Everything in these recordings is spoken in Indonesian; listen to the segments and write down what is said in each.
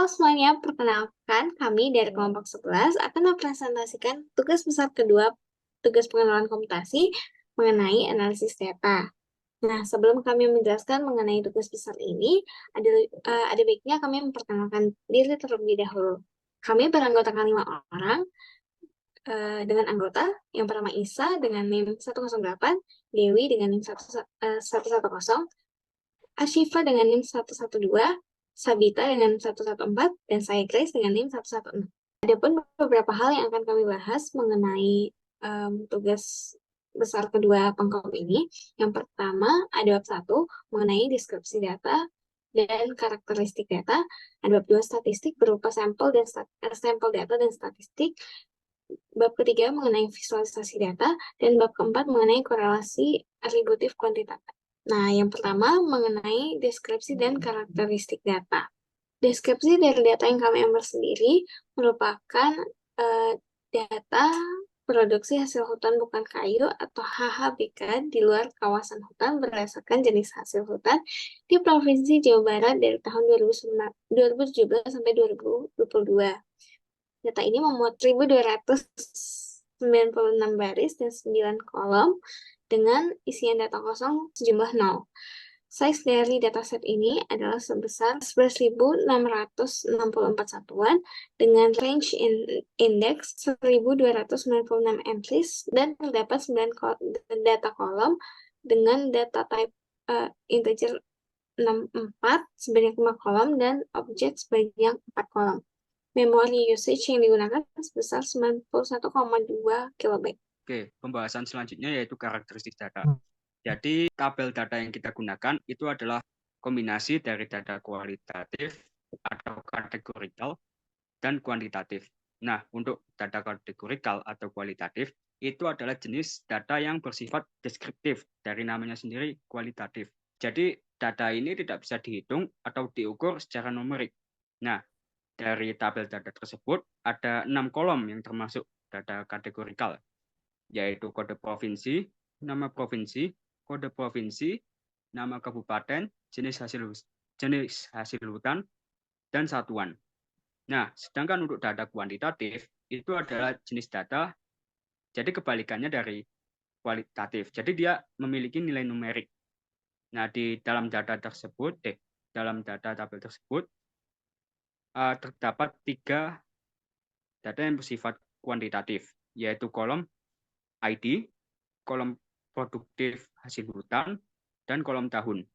semuanya, perkenalkan kami dari kelompok 11 akan mempresentasikan tugas besar kedua, tugas pengenalan komputasi mengenai analisis data. Nah, sebelum kami menjelaskan mengenai tugas besar ini, ada baiknya kami memperkenalkan diri terlebih dahulu. Kami beranggotakan 5 orang, dengan anggota yang pertama Isa dengan NIM 108, Dewi dengan NIM 110, Ashifa dengan NIM 112, Sabita dengan 114, dan saya Grace dengan NIM 116. Adapun beberapa hal yang akan kami bahas mengenai tugas besar kedua Pengkom ini. Yang pertama, ada bab 1 mengenai deskripsi data dan karakteristik data. Ada bab 2 statistik berupa sampel data dan statistik. Bab ketiga mengenai visualisasi data, dan bab keempat mengenai korelasi atributif kuantitatif. Nah, yang pertama mengenai deskripsi dan karakteristik data. Deskripsi dari data yang kami ambil sendiri merupakan data produksi hasil hutan bukan kayu atau HHBK di luar kawasan hutan berdasarkan jenis hasil hutan di Provinsi Jawa Barat dari tahun 2017 sampai 2022. Data ini memuat 1.296 baris dan 9 kolom dengan isian data kosong sejumlah 0. Size dari dataset ini adalah sebesar 11.664 satuan dengan range index 1.296 entries dan terdapat 9 data kolom dengan data type integer 64 sebanyak 5 kolom dan objek sebanyak 4 kolom. Memori usage yang digunakan sebesar 91,2 KB. Oke, pembahasan selanjutnya yaitu karakteristik data. Jadi tabel data yang kita gunakan itu adalah kombinasi dari data kualitatif atau kategorikal dan kuantitatif. Nah, untuk data kategorikal atau kualitatif itu adalah jenis data yang bersifat deskriptif, dari namanya sendiri kualitatif. Jadi data ini tidak bisa dihitung atau diukur secara numerik. Nah, dari tabel data tersebut ada 6 kolom yang termasuk data kategorikal, yaitu kode provinsi, nama provinsi, kode provinsi, nama kabupaten, jenis hasil hutan, dan satuan. Nah, sedangkan untuk data kuantitatif itu adalah jenis data, jadi kebalikannya dari kualitatif. Jadi dia memiliki nilai numerik. Nah, di dalam data tabel tersebut terdapat 3 data yang bersifat kuantitatif, yaitu kolom ID, kolom produktif hasil hutan, dan kolom tahun.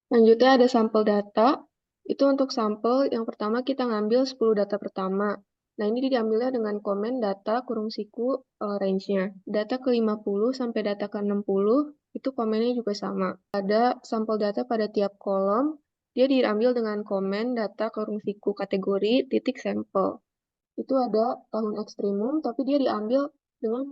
Selanjutnya ada sampel data. Itu untuk sampel yang pertama kita ngambil 10 data pertama. Nah, ini diambilnya dengan komen data kurung siku range-nya. Data ke-50 sampai data ke-60 itu komennya juga sama. Ada sampel data pada tiap kolom, dia diambil dengan komen data kurung siku kategori titik sampel. Itu ada tahun ekstrimum, tapi dia diambil dengan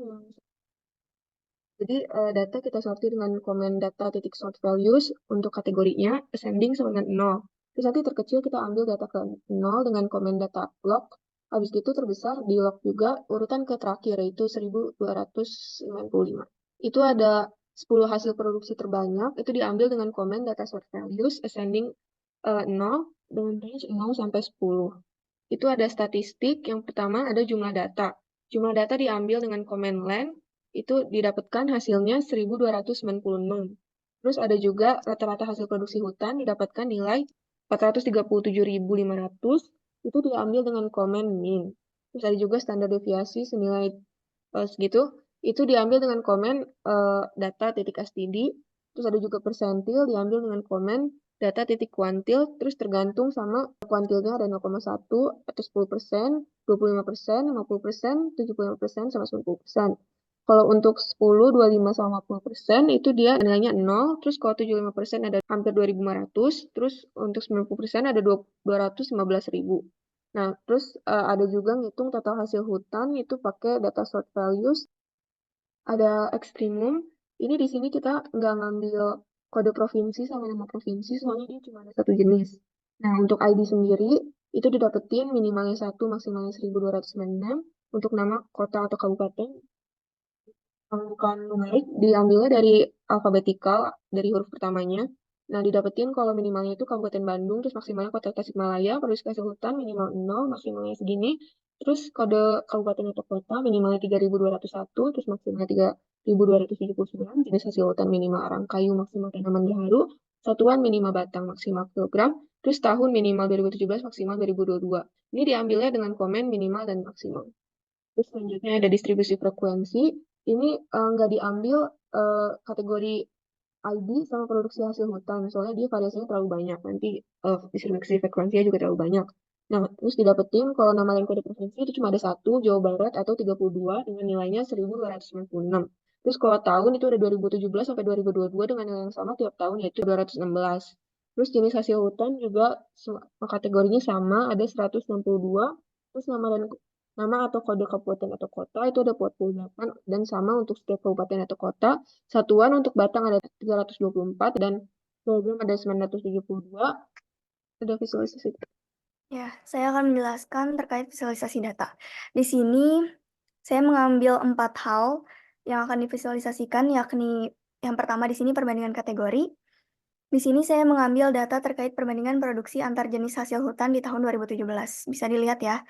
jadi data kita sortir dengan komen data titik sort values untuk kategorinya ascending sama dengan 0. Terus nanti terkecil kita ambil data ke 0 dengan komen data log. Habis itu terbesar di log juga urutan ke terakhir yaitu 1295. Itu ada 10 hasil produksi terbanyak, itu diambil dengan komen data sort values ascending 0 dengan range 0 sampai 10. Itu ada statistik, yang pertama ada jumlah data. Jumlah data diambil dengan komen length, itu didapatkan hasilnya 1296. Terus ada juga rata-rata hasil produksi hutan didapatkan nilai 437.500, itu diambil dengan komen min. Terus ada juga standar deviasi senilai segitu, itu diambil dengan komen data titik std. Terus ada juga persentil diambil dengan komen data titik kuantil, terus tergantung sama kuantilnya ada 0,1 atau 10%, 25%, 50%, 75%, sama 90%. Kalau untuk 10, 25, sama 50% itu dia nilainya 0, terus kalau 75% ada hampir 2.500, terus untuk 90% ada 215.000. Nah, terus ada juga ngitung total hasil hutan itu pakai data sort values. Ada ekstrimum, ini di sini kita nggak ngambil kode provinsi sama nama provinsi, soalnya dia cuma ada satu jenis. Nah, untuk ID sendiri, itu didapetin minimalnya 1, maksimalnya 1.296. Untuk nama kota atau kabupaten, bukan numerik, diambilnya dari alfabetikal, dari huruf pertamanya. Nah, didapetin kalau minimalnya itu Kabupaten Bandung, terus maksimalnya Kota Tasikmalaya, produksi hasil hutan minimal 0, maksimalnya segini. Terus kode kabupaten atau kota minimalnya 3.201, terus maksimalnya 3.279, jenis hasil hutan minimal arang kayu, maksimal tanaman gaharu, satuan minimal batang, maksimal kilogram, terus tahun minimal 2017, maksimal 2022. Ini diambilnya dengan komen minimal dan maksimal. Terus selanjutnya ada distribusi frekuensi. Ini nggak diambil kategori ID sama produksi hasil hutan, soalnya dia variasinya terlalu banyak. Nanti distribusi frekuensinya juga terlalu banyak. Nah, terus didapetin kalau nama dan kode provinsi itu cuma ada satu, Jawa Barat atau 32 dengan nilainya 1.296. Terus kalau tahun itu ada 2017 sampai 2022 dengan nilai yang sama tiap tahun yaitu 216. Terus jenis hasil hutan juga kategorinya sama, ada 162. Terus nama atau kode kabupaten atau kota itu ada 48 dan sama untuk setiap kabupaten atau kota. Satuan untuk batang ada 324 dan kilogram ada 972. Ada visualisasi. Ya, saya akan menjelaskan terkait visualisasi data. Di sini saya mengambil 4 hal yang akan divisualisasikan, yakni yang pertama di sini perbandingan kategori. Di sini saya mengambil data terkait perbandingan produksi antar jenis hasil hutan di tahun 2017. Bisa dilihat ya,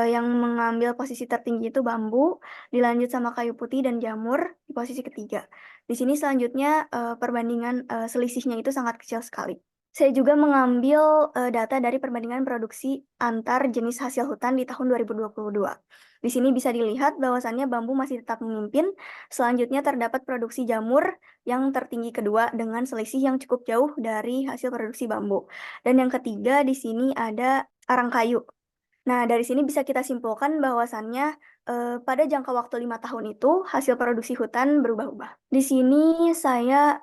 yang mengambil posisi tertinggi itu bambu, dilanjut sama kayu putih dan jamur di posisi ketiga. Di sini selanjutnya perbandingan selisihnya itu sangat kecil sekali. Saya juga mengambil data dari perbandingan produksi antar jenis hasil hutan di tahun 2022. Di sini bisa dilihat bahwasannya bambu masih tetap memimpin, selanjutnya terdapat produksi jamur yang tertinggi kedua dengan selisih yang cukup jauh dari hasil produksi bambu. Dan yang ketiga di sini ada arang kayu. Nah, dari sini bisa kita simpulkan bahwasannya pada jangka waktu 5 tahun itu hasil produksi hutan berubah-ubah. Di sini saya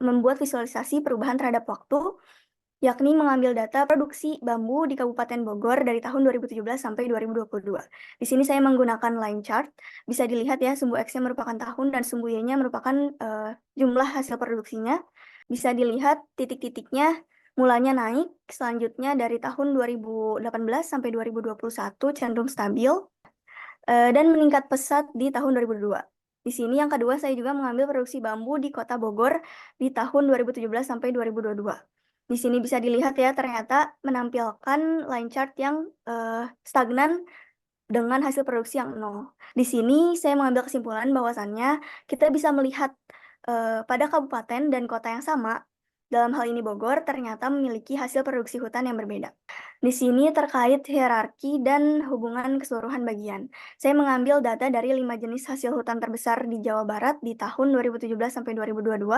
membuat visualisasi perubahan terhadap waktu, yakni mengambil data produksi bambu di Kabupaten Bogor dari tahun 2017 sampai 2022. Di sini saya menggunakan line chart. Bisa dilihat ya, sumbu X-nya merupakan tahun dan sumbu Y-nya merupakan jumlah hasil produksinya. Bisa dilihat titik-titiknya mulanya naik, selanjutnya dari tahun 2018 sampai 2021 cenderung stabil, dan meningkat pesat di tahun 2022. Di sini yang kedua saya juga mengambil produksi bambu di Kota Bogor di tahun 2017 sampai 2022. Di sini bisa dilihat ya, ternyata menampilkan line chart yang stagnan dengan hasil produksi yang nol. Di sini saya mengambil kesimpulan bahwasannya kita bisa melihat pada kabupaten dan kota yang sama, dalam hal ini Bogor, ternyata memiliki hasil produksi hutan yang berbeda. Di sini terkait hierarki dan hubungan keseluruhan bagian. Saya mengambil data dari 5 jenis hasil hutan terbesar di Jawa Barat di tahun 2017 sampai 2022.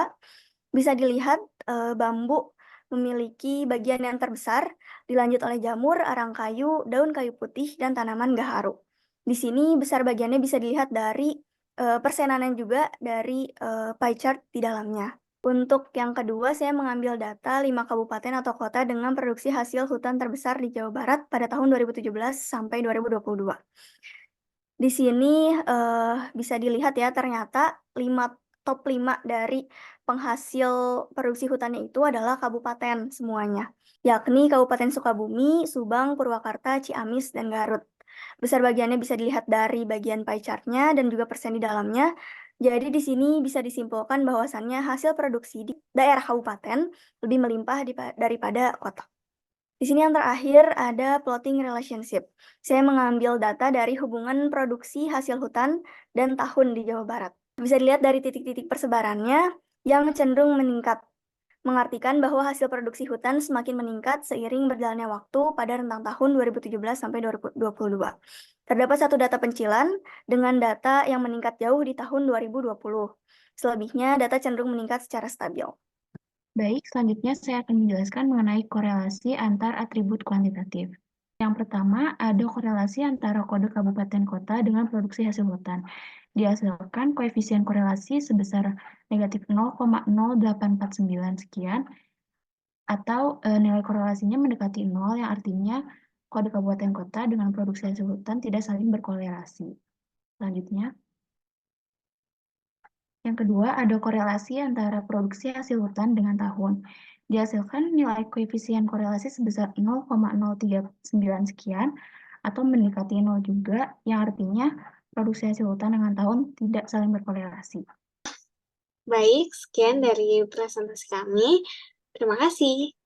Bisa dilihat bambu memiliki bagian yang terbesar, dilanjut oleh jamur, arang kayu, daun kayu putih, dan tanaman gaharu. Di sini besar bagiannya bisa dilihat dari persenanan juga dari pie chart di dalamnya. Untuk yang kedua, saya mengambil data 5 kabupaten atau kota dengan produksi hasil hutan terbesar di Jawa Barat pada tahun 2017 sampai 2022. Di sini bisa dilihat ya, ternyata top 5 dari penghasil produksi hutannya itu adalah kabupaten semuanya, yakni Kabupaten Sukabumi, Subang, Purwakarta, Ciamis, dan Garut. Besar bagiannya bisa dilihat dari bagian pie chart-nya dan juga persen di dalamnya. Jadi di sini bisa disimpulkan bahwasannya hasil produksi di daerah kabupaten lebih melimpah daripada kota. Di sini yang terakhir ada plotting relationship. Saya mengambil data dari hubungan produksi hasil hutan dan tahun di Jawa Barat. Bisa dilihat dari titik-titik persebarannya yang cenderung meningkat, mengartikan bahwa hasil produksi hutan semakin meningkat seiring berjalannya waktu pada rentang tahun 2017 sampai 2022. Terdapat satu data pencilan dengan data yang meningkat jauh di tahun 2020. Selebihnya, data cenderung meningkat secara stabil. Baik, selanjutnya saya akan menjelaskan mengenai korelasi antar atribut kuantitatif. Yang pertama, ada korelasi antara kode kabupaten kota dengan produksi hasil hutan. Dihasilkan koefisien korelasi sebesar negatif 0,0849 sekian, atau nilai korelasinya mendekati 0, yang artinya kode kabupaten kota dengan produksi hasil hutan tidak saling berkorelasi. Selanjutnya, yang kedua, ada korelasi antara produksi hasil hutan dengan tahun. Dihasilkan nilai koefisien korelasi sebesar 0,039 sekian, atau mendekati 0 juga, yang artinya produksi hasil hutan dengan tahun tidak saling berkorelasi. Baik, sekian dari presentasi kami. Terima kasih.